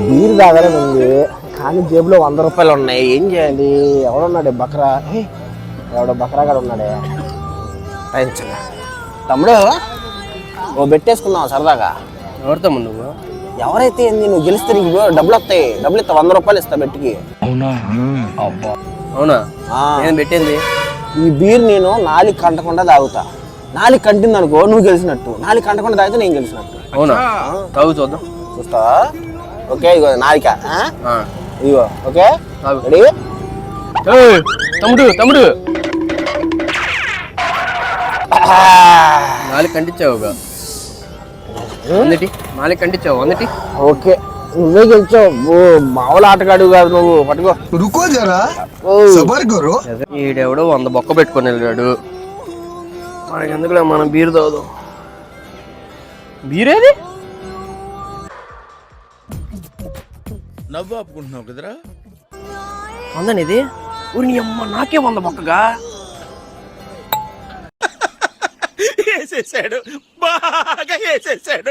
Beer తాగాలని ఉంది కానీ జేబులో 100 రూపాయలు ఉన్నాయి. ఏం చేయాలి? ఎవడున్నాడే బక్రా? ఎవడో బక్రా గారు ఉన్నాడే. రాయించండి తమ్ముడు, ఓ బెట్టేసుకున్నావు సరదాగా. ఎవరితో నువ్వు? ఎవరైతే ఏంది, నువ్వు గెలిస్తే నీకు డబ్బులు వస్తాయి. డబ్బులు ఇస్తా, 100 రూపాయలు ఇస్తా బెట్టికి. అవునా? నేను పెట్టింది ఈ బీర్ నేను 4 కంటకుండా తాగుతా. 4 కంటింది అనుకో నువ్వు గెలిచినట్టు, 4 కంటకుండా తాగితే నేను గెలిచినట్టు. అవునా? తాగు చూద్దాం. చూస్తావా? ఓకే, ఇగో 4. ఇగో ఓకే, రెడీ? తమ్ముడు 4 కంటించావుగా. 4 కంటించావు అందటి. ఓకే, నువ్వే గెలిచావు. మామూలు ఆటగాడు కాదు నువ్వు. పట్టుకో. రుకో జరా, సబర్ కరో. ఈడెవడో 100 బొక్క పెట్టుకొని వెళ్ళాడు. మనకి ఎందుకులే, మనం బీరు తాగుదాం. బీరేది? నవ్వు ఆపుకుంటున్నావు కదరా. వందని ఇది? ఊరి అమ్మ, నాకే 100 బొక్కగా. వేసేసాడు, బాగా వేసేసాడు.